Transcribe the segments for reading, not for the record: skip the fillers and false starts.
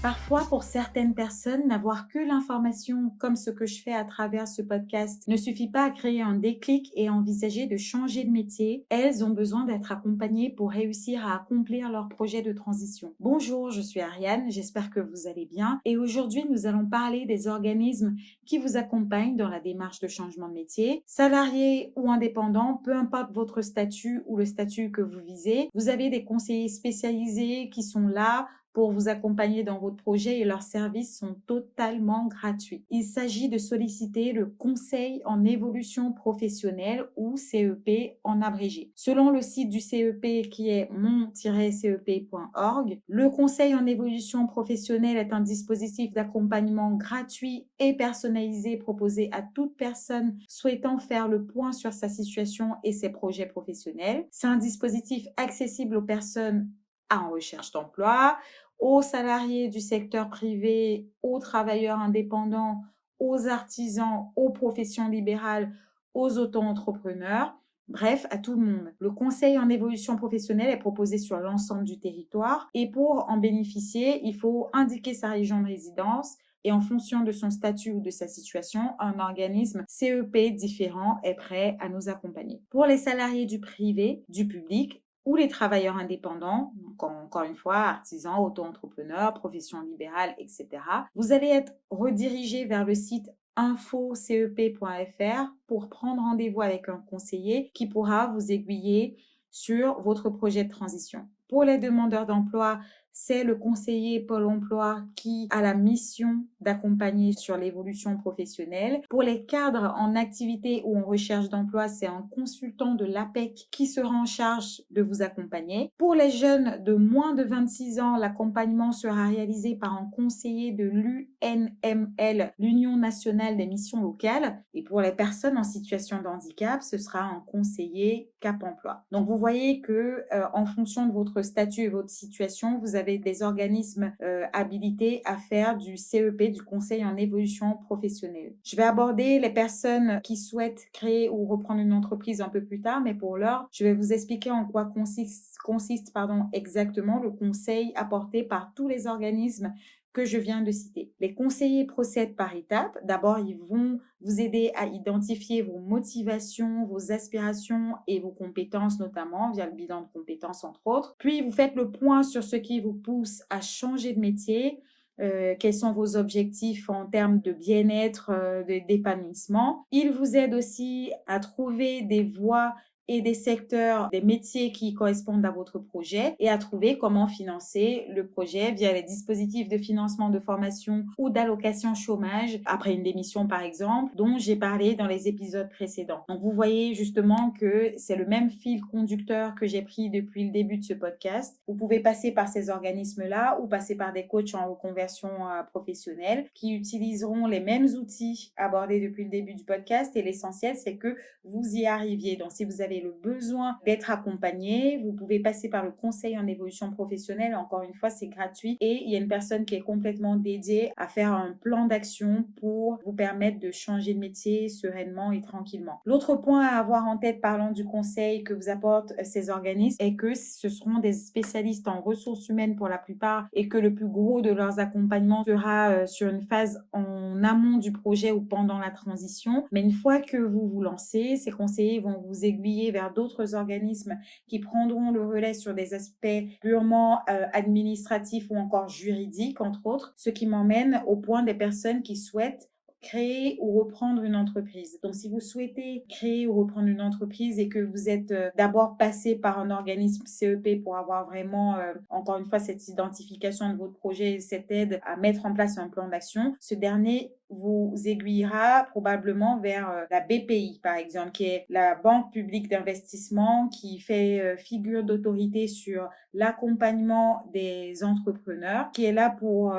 Parfois, pour certaines personnes, n'avoir que l'information comme ce que je fais à travers ce podcast ne suffit pas à créer un déclic et à envisager de changer de métier. Elles ont besoin d'être accompagnées pour réussir à accomplir leur projet de transition. Bonjour, je suis Ariane, j'espère que vous allez bien et aujourd'hui nous allons parler des organismes qui vous accompagnent dans la démarche de changement de métier. Salariés ou indépendants, peu importe votre statut ou le statut que vous visez, vous avez des conseillers spécialisés qui sont là pour vous accompagner dans votre projet et leurs services sont totalement gratuits. Il s'agit de solliciter le Conseil en évolution professionnelle ou CEP en abrégé. Selon le site du CEP qui est mon-cep.org, le Conseil en évolution professionnelle est un dispositif d'accompagnement gratuit et personnalisé proposé à toute personne souhaitant faire le point sur sa situation et ses projets professionnels. C'est un dispositif accessible aux personnes en recherche d'emploi, aux salariés du secteur privé, aux travailleurs indépendants, aux artisans, aux professions libérales, aux auto-entrepreneurs, bref, à tout le monde. Le conseil en évolution professionnelle est proposé sur l'ensemble du territoire et pour en bénéficier, il faut indiquer sa région de résidence et en fonction de son statut ou de sa situation, un organisme CEP différent est prêt à nous accompagner. Pour les salariés du privé, du public, ou les travailleurs indépendants, donc encore une fois, artisans, auto-entrepreneurs, professions libérales, etc. Vous allez être redirigé vers le site infocep.fr pour prendre rendez-vous avec un conseiller qui pourra vous aiguiller sur votre projet de transition. Pour les demandeurs d'emploi, c'est le conseiller Pôle emploi qui a la mission d'accompagner sur l'évolution professionnelle. Pour les cadres en activité ou en recherche d'emploi, c'est un consultant de l'APEC qui sera en charge de vous accompagner. Pour les jeunes de moins de 26 ans, l'accompagnement sera réalisé par un conseiller de l'UNML, l'Union nationale des missions locales. Et pour les personnes en situation de handicap, ce sera un conseiller Cap emploi. Donc, vous voyez que en fonction de votre statut et votre situation, vous avez des organismes habilités à faire du CEP, du Conseil en évolution professionnelle. Je vais aborder les personnes qui souhaitent créer ou reprendre une entreprise un peu plus tard, mais pour l'heure, je vais vous expliquer en quoi consiste exactement le conseil apporté par tous les organismes que je viens de citer. Les conseillers procèdent par étapes. D'abord, ils vont vous aider à identifier vos motivations, vos aspirations et vos compétences, notamment via le bilan de compétences, entre autres. Puis, vous faites le point sur ce qui vous pousse à changer de métier, quels sont vos objectifs en termes de bien-être, d'épanouissement. Il vous aide aussi à trouver des voies et des secteurs, des métiers qui correspondent à votre projet et à trouver comment financer le projet via les dispositifs de financement de formation ou d'allocation chômage après une démission par exemple, dont j'ai parlé dans les épisodes précédents. Donc vous voyez justement que c'est le même fil conducteur que j'ai pris depuis le début de ce podcast. Vous pouvez passer par ces organismes-là ou passer par des coachs en reconversion professionnelle qui utiliseront les mêmes outils abordés depuis le début du podcast et l'essentiel c'est que vous y arriviez. Donc si vous avez le besoin d'être accompagné, vous pouvez passer par le conseil en évolution professionnelle. Encore une fois, c'est gratuit et il y a une personne qui est complètement dédiée à faire un plan d'action pour vous permettre de changer de métier sereinement et tranquillement. L'autre point à avoir en tête parlant du conseil que vous apportent ces organismes est que ce seront des spécialistes en ressources humaines pour la plupart et que le plus gros de leurs accompagnements sera sur une phase en amont du projet ou pendant la transition. Mais une fois que vous vous lancez, ces conseillers vont vous aiguiller vers d'autres organismes qui prendront le relais sur des aspects purement administratifs ou encore juridiques, entre autres, ce qui m'emmène au point des personnes qui souhaitent créer ou reprendre une entreprise. Donc, si vous souhaitez créer ou reprendre une entreprise et que vous êtes d'abord passé par un organisme CEP pour avoir vraiment, encore une fois, cette identification de votre projet et cette aide à mettre en place un plan d'action, ce dernier vous aiguillera probablement vers la BPI, par exemple, qui est la Banque publique d'investissement qui fait figure d'autorité sur l'accompagnement des entrepreneurs, qui est là pour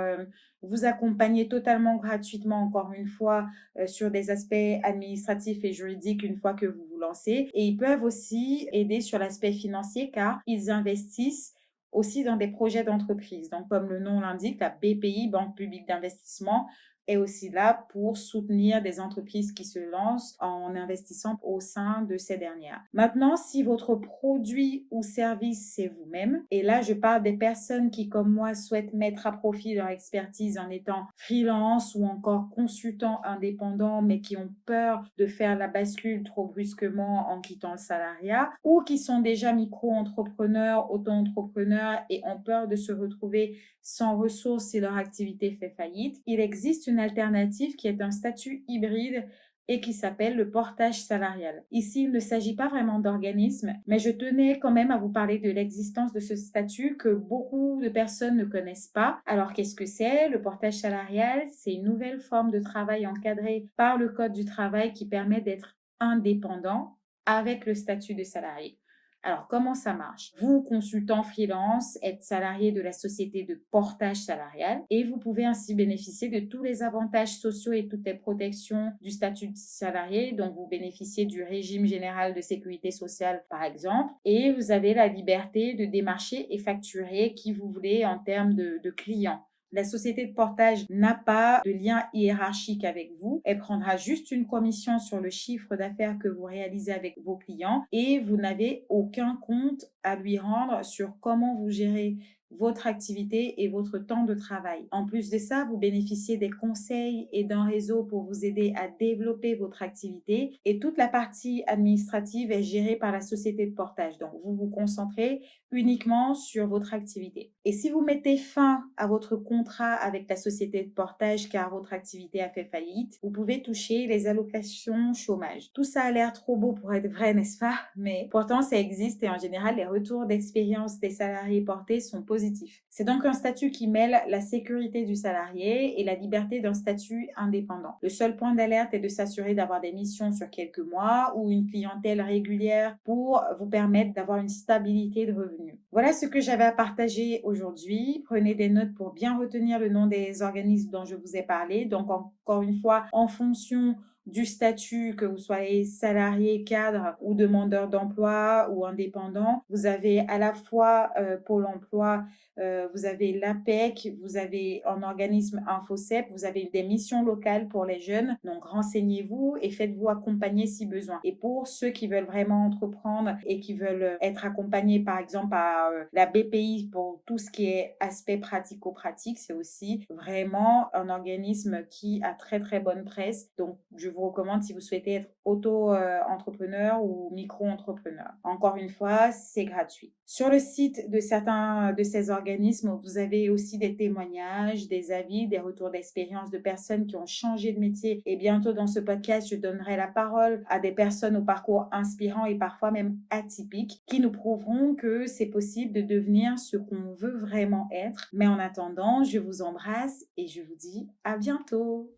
vous accompagner totalement gratuitement, encore une fois, sur des aspects administratifs et juridiques une fois que vous vous lancez. Et ils peuvent aussi aider sur l'aspect financier car ils investissent aussi dans des projets d'entreprise. Donc, comme le nom l'indique, la BPI, Banque publique d'investissement, est aussi là pour soutenir des entreprises qui se lancent en investissant au sein de ces dernières. Maintenant, si votre produit ou service, c'est vous-même, et là, je parle des personnes qui, comme moi, souhaitent mettre à profit leur expertise en étant freelance ou encore consultant indépendant, mais qui ont peur de faire la bascule trop brusquement en quittant le salariat, ou qui sont déjà micro-entrepreneurs, auto-entrepreneurs et ont peur de se retrouver sans ressources si leur activité fait faillite, il existe une alternative qui est un statut hybride et qui s'appelle le portage salarial. Ici, il ne s'agit pas vraiment d'organisme, mais je tenais quand même à vous parler de l'existence de ce statut que beaucoup de personnes ne connaissent pas. Alors, qu'est-ce que c'est? Le portage salarial, c'est une nouvelle forme de travail encadrée par le Code du travail qui permet d'être indépendant avec le statut de salarié. Alors, comment ça marche? Vous, consultant freelance, êtes salarié de la société de portage salarial et vous pouvez ainsi bénéficier de tous les avantages sociaux et toutes les protections du statut de salarié. Donc, vous bénéficiez du régime général de sécurité sociale, par exemple, et vous avez la liberté de démarcher et facturer qui vous voulez en termes de clients. La société de portage n'a pas de lien hiérarchique avec vous. Elle prendra juste une commission sur le chiffre d'affaires que vous réalisez avec vos clients et vous n'avez aucun compte à lui rendre sur comment vous gérez votre activité et votre temps de travail. En plus de ça, vous bénéficiez des conseils et d'un réseau pour vous aider à développer votre activité et toute la partie administrative est gérée par la société de portage. Donc, vous vous concentrez uniquement sur votre activité. Et si vous mettez fin à votre contrat avec la société de portage car votre activité a fait faillite, vous pouvez toucher les allocations chômage. Tout ça a l'air trop beau pour être vrai, n'est-ce pas? Mais pourtant, ça existe et en général, les retours d'expérience des salariés portés sont positifs. C'est donc un statut qui mêle la sécurité du salarié et la liberté d'un statut indépendant. Le seul point d'alerte est de s'assurer d'avoir des missions sur quelques mois ou une clientèle régulière pour vous permettre d'avoir une stabilité de revenus. Voilà ce que j'avais à partager aujourd'hui. Prenez des notes pour bien retenir le nom des organismes dont je vous ai parlé. Donc, encore une fois, en fonction du statut, que vous soyez salarié, cadre ou demandeur d'emploi ou indépendant. Vous avez à la fois Pôle emploi, vous avez l'APEC, vous avez un organisme InfoCep, vous avez des missions locales pour les jeunes. Donc, renseignez-vous et faites-vous accompagner si besoin. Et pour ceux qui veulent vraiment entreprendre et qui veulent être accompagnés, par exemple, par la BPI pour tout ce qui est aspect pratico-pratique, c'est aussi vraiment un organisme qui a très, très bonne presse. Donc, je vous recommande si vous souhaitez être auto-entrepreneur ou micro-entrepreneur. Encore une fois, c'est gratuit. Sur le site de certains de ces organismes, vous avez aussi des témoignages, des avis, des retours d'expérience de personnes qui ont changé de métier. Et bientôt dans ce podcast, je donnerai la parole à des personnes au parcours inspirant et parfois même atypique qui nous prouveront que c'est possible de devenir ce qu'on veut vraiment être. Mais en attendant, je vous embrasse et je vous dis à bientôt.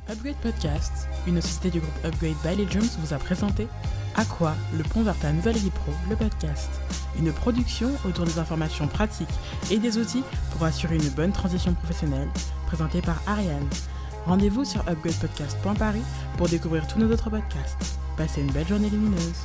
Upgrade Podcast, une société du groupe Upgrade by Legends, vous a présenté À quoi le pont vers ta nouvelle vie pro, le podcast. Une production autour des informations pratiques et des outils pour assurer une bonne transition professionnelle, présentée par Ariane. Rendez-vous sur upgradepodcast.paris pour découvrir tous nos autres podcasts. Passez une belle journée lumineuse.